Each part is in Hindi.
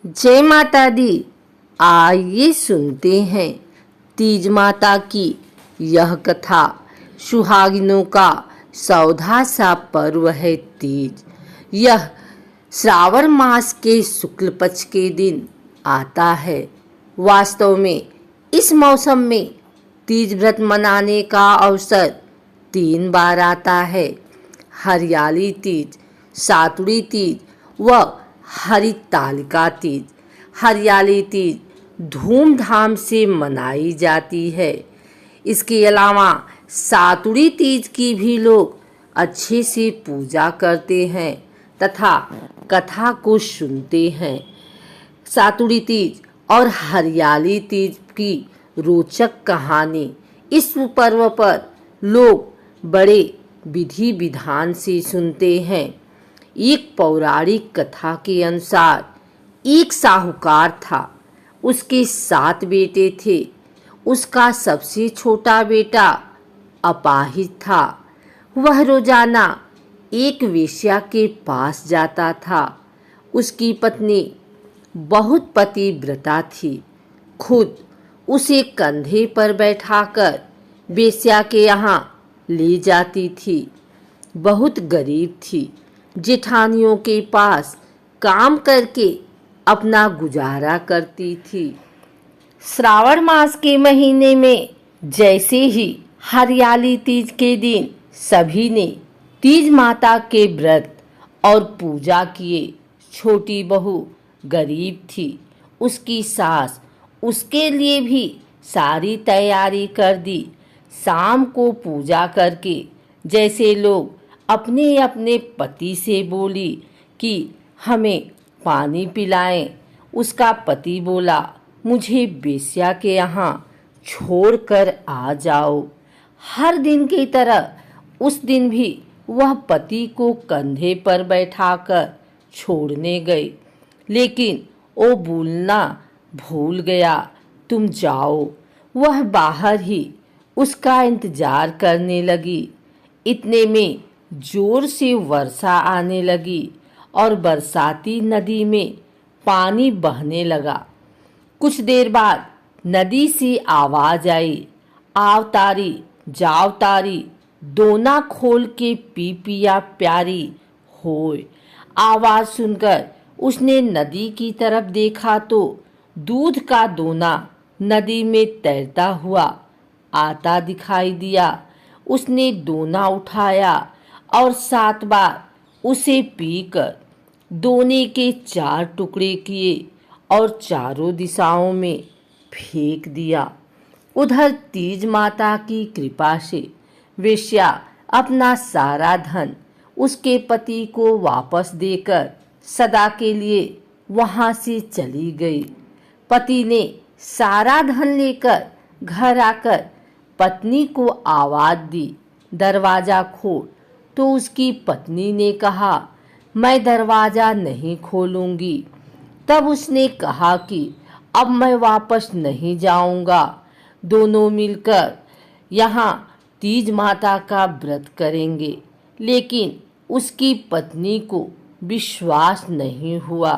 जय माता दी। आइए सुनते हैं तीज माता की यह कथा। सुहागिनों का सौधा सा पर्व है तीज। यह श्रावण मास के शुक्ल पक्ष के दिन आता है। वास्तव में इस मौसम में तीज व्रत मनाने का अवसर 3 बार आता है। हरियाली तीज, सातुड़ी तीज व हरितालिका तीज। हरियाली तीज धूमधाम से मनाई जाती है। इसके अलावा सातुड़ी तीज की भी लोग अच्छे से पूजा करते हैं तथा कथा को सुनते हैं। सातुड़ी तीज और हरियाली तीज की रोचक कहानी। इस पर्व पर लोग बड़े विधि विधान से सुनते हैं। एक पौराणिक कथा के अनुसार एक साहूकार था। उसके 7 बेटे थे। उसका सबसे छोटा बेटा अपाहिज था। वह रोजाना एक वेश्या के पास जाता था। उसकी पत्नी बहुत पतिव्रता थी। खुद उसे कंधे पर बैठाकर वेश्या के यहाँ ले जाती थी। बहुत गरीब थी। जेठानियों के पास काम करके अपना गुजारा करती थी। श्रावण मास के महीने में जैसे ही हरियाली तीज के दिन सभी ने तीज माता के व्रत और पूजा किए। छोटी बहू गरीब थी। उसकी सास उसके लिए भी सारी तैयारी कर दी। शाम को पूजा करके जैसे लोग अपने अपने पति से बोली कि हमें पानी पिलाएं, उसका पति बोला मुझे वेश्या के यहाँ छोड़कर आ जाओ। हर दिन की तरह उस दिन भी वह पति को कंधे पर बैठाकर छोड़ने गई, लेकिन वो बोलना भूल गया। तुम जाओ। वह बाहर ही उसका इंतजार करने लगी। इतने में जोर से वर्षा आने लगी और बरसाती नदी में पानी बहने लगा। कुछ देर बाद नदी से आवाज आई, आव तारी जाव तारी, दोना खोल के पी पिया प्यारी होय। आवाज सुनकर उसने नदी की तरफ देखा तो दूध का दोना नदी में तैरता हुआ आता दिखाई दिया। उसने दोना उठाया और 7 बार उसे पीकर दोने के 4 टुकड़े किए और चारों दिशाओं में फेंक दिया। उधर तीज माता की कृपा से वेश्या अपना सारा धन उसके पति को वापस देकर सदा के लिए वहां से चली गई। पति ने सारा धन लेकर घर आकर पत्नी को आवाज दी, दरवाजा खोल। तो उसकी पत्नी ने कहा, मैं दरवाजा नहीं खोलूंगी। तब उसने कहा कि अब मैं वापस नहीं जाऊंगा। दोनों मिलकर यहाँ तीज माता का व्रत करेंगे। लेकिन उसकी पत्नी को विश्वास नहीं हुआ।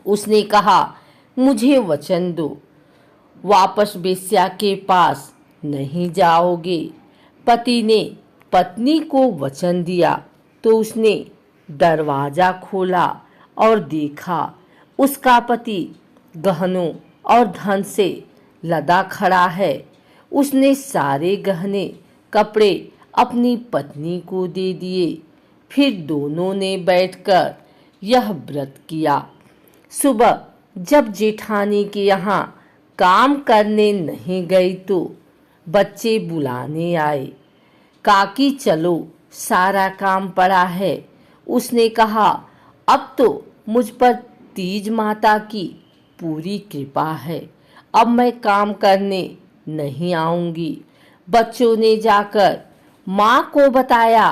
उसने कहा, मुझे वचन दो, वापस वेश्या के पास नहीं जाओगे। पति ने पत्नी को वचन दिया तो उसने दरवाजा खोला और देखा उसका पति गहनों और धन से लदा खड़ा है। उसने सारे गहने कपड़े अपनी पत्नी को दे दिए। फिर दोनों ने बैठकर यह व्रत किया। सुबह जब जेठानी के यहाँ काम करने नहीं गई तो बच्चे बुलाने आए। काकी चलो, सारा काम पड़ा है। उसने कहा, अब तो मुझ पर तीज माता की पूरी कृपा है। अब मैं काम करने नहीं आऊंगी। बच्चों ने जाकर माँ को बताया,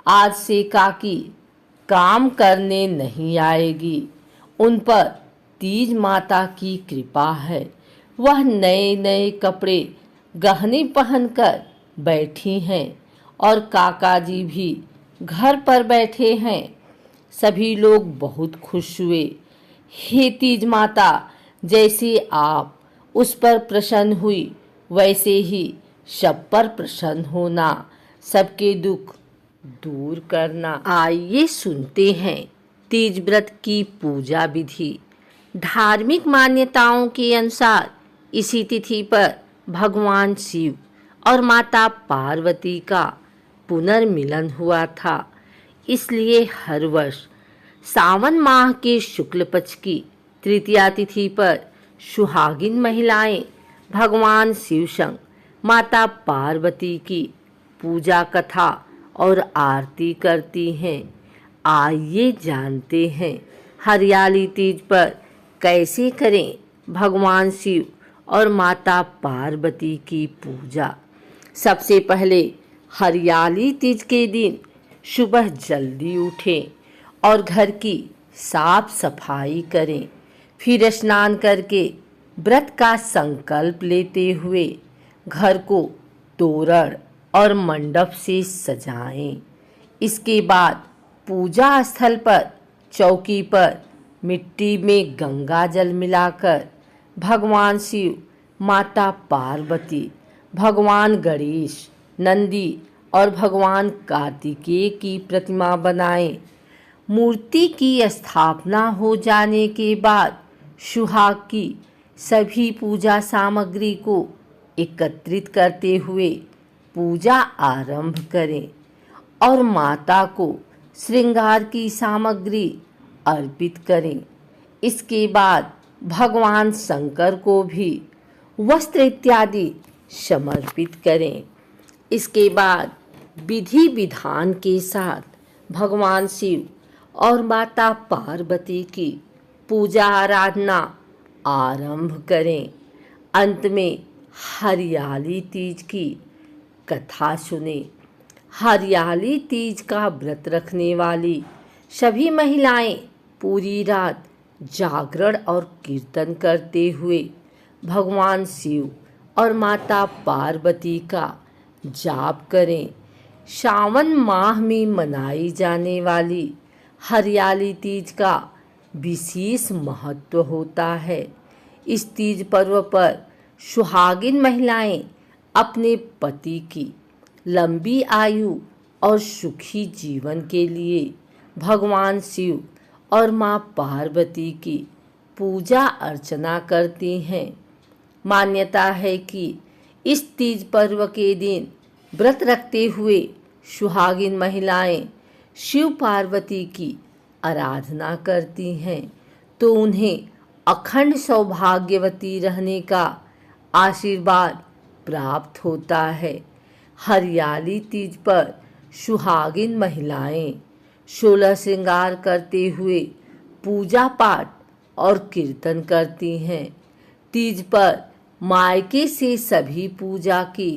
आज से काकी काम करने नहीं आएगी। उन पर तीज माता की कृपा है। वह नए नए कपड़े गहने पहनकर बैठी हैं और काका जी भी घर पर बैठे हैं। सभी लोग बहुत खुश हुए। हे तीज माता, जैसे आप उस पर प्रसन्न हुई वैसे ही सब पर प्रसन्न होना, सबके दुख दूर करना। आइए सुनते हैं तीज व्रत की पूजा विधि। धार्मिक मान्यताओं के अनुसार इसी तिथि पर भगवान शिव और माता पार्वती का पुनर्मिलन हुआ था। इसलिए हर वर्ष सावन माह के शुक्ल पक्ष की तृतीया तिथि पर सुहागिन महिलाएं भगवान शिव संग माता पार्वती की पूजा कथा और आरती करती हैं। आइए जानते हैं हरियाली तीज पर कैसे करें भगवान शिव और माता पार्वती की पूजा। सबसे पहले हरियाली तीज के दिन सुबह जल्दी उठें और घर की साफ सफाई करें। फिर स्नान करके व्रत का संकल्प लेते हुए घर को तोरण और मंडप से सजाएं। इसके बाद पूजा स्थल पर चौकी पर मिट्टी में गंगा जल मिलाकर भगवान शिव, माता पार्वती, भगवान गणेश, नंदी और भगवान कार्तिकेय की प्रतिमा बनाएं। मूर्ति की स्थापना हो जाने के बाद सुहाग की सभी पूजा सामग्री को एकत्रित करते हुए पूजा आरंभ करें और माता को श्रृंगार की सामग्री अर्पित करें। इसके बाद भगवान शंकर को भी वस्त्र इत्यादि समर्पित करें। इसके बाद विधि विधान के साथ भगवान शिव और माता पार्वती की पूजा आराधना आरंभ करें। अंत में हरियाली तीज की कथा सुने। हरियाली तीज का व्रत रखने वाली सभी महिलाएं पूरी रात जागरण और कीर्तन करते हुए भगवान शिव और माता पार्वती का जाप करें। सावन माह में मनाई जाने वाली हरियाली तीज का विशेष महत्व होता है। इस तीज पर्व पर सुहागिन महिलाएं अपने पति की लंबी आयु और सुखी जीवन के लिए भगवान शिव और माँ पार्वती की पूजा अर्चना करती हैं। मान्यता है कि इस तीज पर्व के दिन व्रत रखते हुए सुहागिन महिलाएं शिव पार्वती की आराधना करती हैं तो उन्हें अखंड सौभाग्यवती रहने का आशीर्वाद प्राप्त होता है। हरियाली तीज पर सुहागिन महिलाएं 16 श्रृंगार करते हुए पूजा पाठ और कीर्तन करती हैं। तीज पर मायके से सभी पूजा की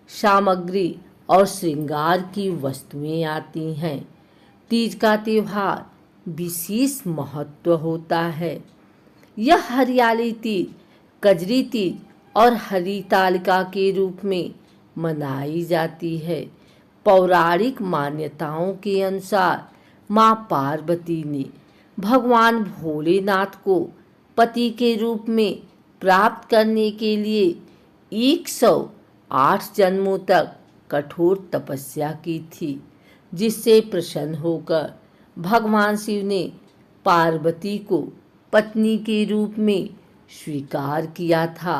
सामग्री और श्रृंगार की वस्तुएं आती हैं। तीज का त्योहार विशेष महत्व होता है। यह हरियाली तीज, कजरी तीज और हरितालिका के रूप में मनाई जाती है। पौराणिक मान्यताओं के अनुसार माँ पार्वती ने भगवान भोलेनाथ को पति के रूप में प्राप्त करने के लिए 108 जन्मों तक कठोर तपस्या की थी, जिससे प्रसन्न होकर भगवान शिव ने पार्वती को पत्नी के रूप में स्वीकार किया था।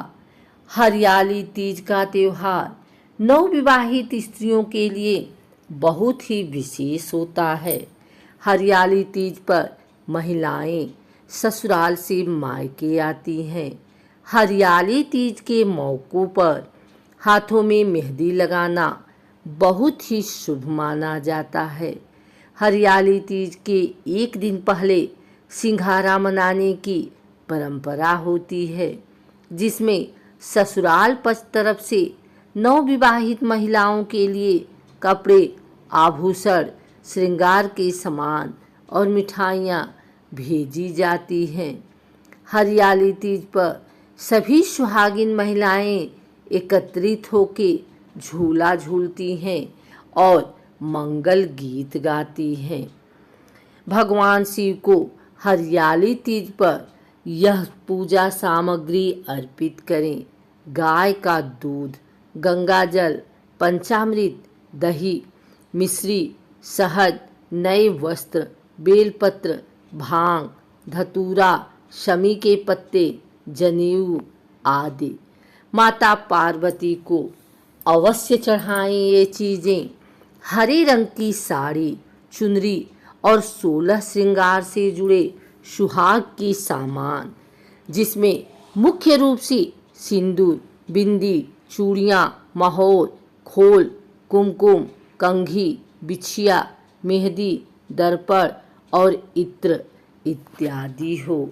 हरियाली तीज का त्योहार नवविवाहित स्त्रियों के लिए बहुत ही विशेष होता है। हरियाली तीज पर महिलाएं ससुराल से मायके आती हैं। हरियाली तीज के मौकों पर हाथों में मेहंदी लगाना बहुत ही शुभ माना जाता है। हरियाली तीज के एक दिन पहले सिंघारा मनाने की परंपरा होती है, जिसमें ससुराल पक्ष तरफ से नवविवाहित महिलाओं के लिए कपड़े, आभूषण, श्रृंगार के सामान और मिठाइयाँ भेजी जाती हैं। हरियाली तीज पर सभी सुहागिन महिलाएं एकत्रित होकर झूला झूलती हैं और मंगल गीत गाती हैं। भगवान शिव को हरियाली तीज पर यह पूजा सामग्री अर्पित करें। गाय का दूध, गंगाजल, पंचामृत, दही, मिश्री, शहद, नए वस्त्र, बेलपत्र, भांग, धतूरा, शमी के पत्ते, जनेऊ आदि माता पार्वती को अवश्य चढ़ाएं। ये चीज़ें हरे रंग की साड़ी, चुनरी और 16 श्रृंगार से जुड़े सुहाग की सामान, जिसमें मुख्य रूप से सिंदूर, बिंदी, चूड़ियाँ, महोर, खोल, कुमकुम, कंघी, बिछिया, मेहंदी, दर्पण और इत्र इत्यादि हो।